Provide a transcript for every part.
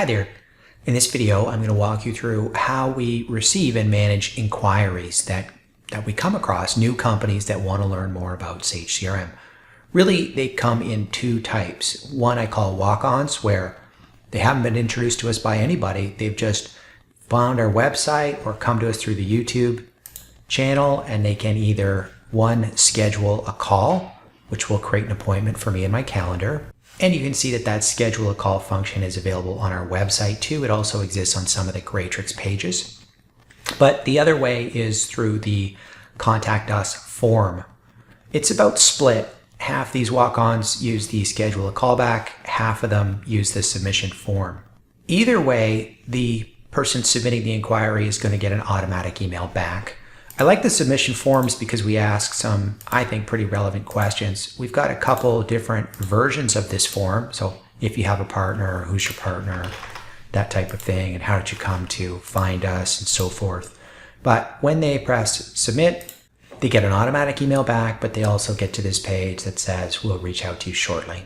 Hi there. In this video, I'm going to walk you through how we receive and manage inquiries that we come across, new companies that want to learn more about Sage CRM. Really, they come in two types. One I call walk-ons, where they haven't been introduced to us by anybody. They've just found our website or come to us through the YouTube channel, and they can either, one, schedule a call, which will create an appointment for me in my calendar. And you can see that schedule a call function is available on our website too. It also exists on some of the Gratrix pages. But the other way is through the Contact Us form. It's about split. Half these walk-ons use the schedule a callback, half of them use the submission form. Either way, the person submitting the inquiry is going to get an automatic email back. I like the submission forms because we ask some, I think, pretty relevant questions. We've got a couple different versions of this form. So if you have a partner, who's your partner, that type of thing, and how did you come to find us, and so forth. But when they press submit, they get an automatic email back, but they also get to this page that says, we'll reach out to you shortly.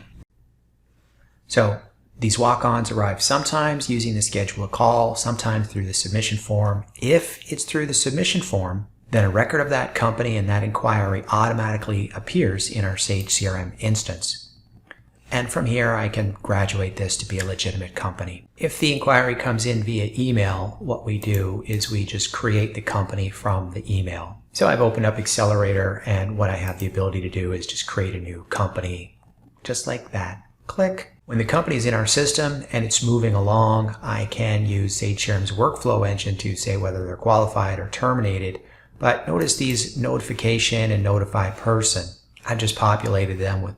So these walk-ons arrive sometimes using the schedule a call, sometimes through the submission form. If it's through the submission form, then a record of that company and that inquiry automatically appears in our Sage CRM instance. And from here, I can graduate this to be a legitimate company. If the inquiry comes in via email, what we do is we just create the company from the email. So I've opened up Accelerator, and what I have the ability to do is just create a new company, just like that. Click. When the company is in our system and it's moving along, I can use Sage CRM's workflow engine to say whether they're qualified or terminated. But notice these notification and notify person. I've just populated them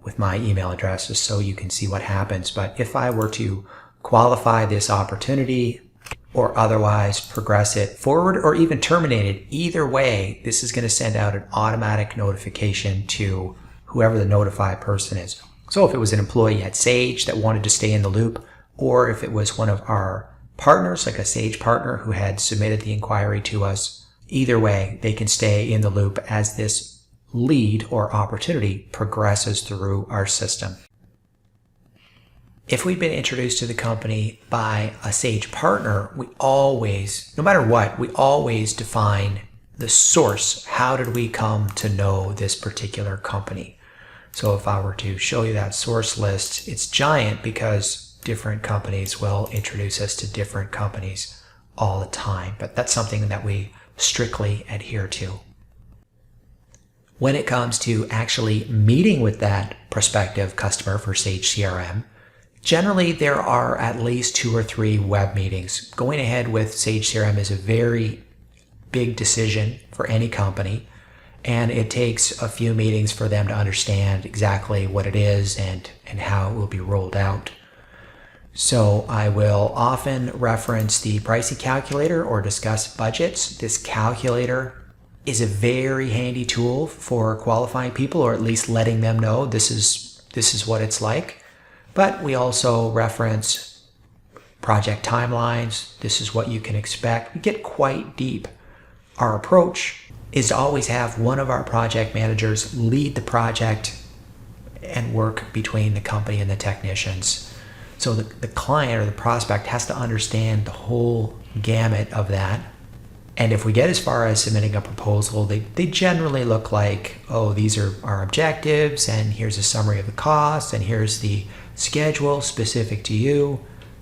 with my email addresses so you can see what happens. But if I were to qualify this opportunity or otherwise progress it forward or even terminate it, either way, this is going to send out an automatic notification to whoever the notify person is. So if it was an employee at Sage that wanted to stay in the loop, or if it was one of our partners, like a Sage partner who had submitted the inquiry to us, either way, they can stay in the loop as this lead or opportunity progresses through our system. If we've been introduced to the company by a Sage partner, we always, no matter what, we always define the source. How did we come to know this particular company? So if I were to show you that source list, it's giant because different companies will introduce us to different companies all the time. But that's something that we strictly adhere to. When it comes to actually meeting with that prospective customer for Sage CRM, generally there are at least 2 or 3 web meetings. Going ahead with Sage CRM is a very big decision for any company, and it takes a few meetings for them to understand exactly what it is and how it will be rolled out. So I will often reference the pricing calculator or discuss budgets. This calculator is a very handy tool for qualifying people, or at least letting them know this is what it's like. But we also reference project timelines. This is what you can expect. We get quite deep. Our approach is to always have one of our project managers lead the project and work between the company and the technicians. So the client or the prospect has to understand the whole gamut of that. And if we get as far as submitting a proposal, they generally look like, oh, these are our objectives, and here's a summary of the costs, and here's the schedule specific to you,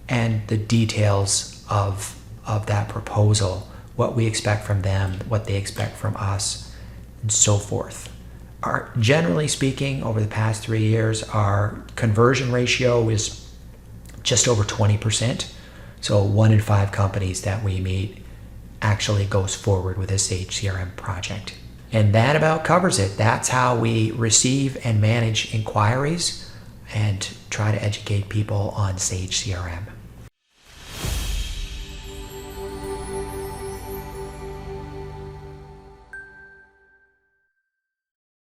and the details of that proposal, what we expect from them, what they expect from us, and so forth. Generally speaking, over the past 3 years, our conversion ratio is just over 20%. So 1 in 5 companies that we meet actually goes forward with a Sage CRM project. And that about covers it. That's how we receive and manage inquiries and try to educate people on Sage CRM.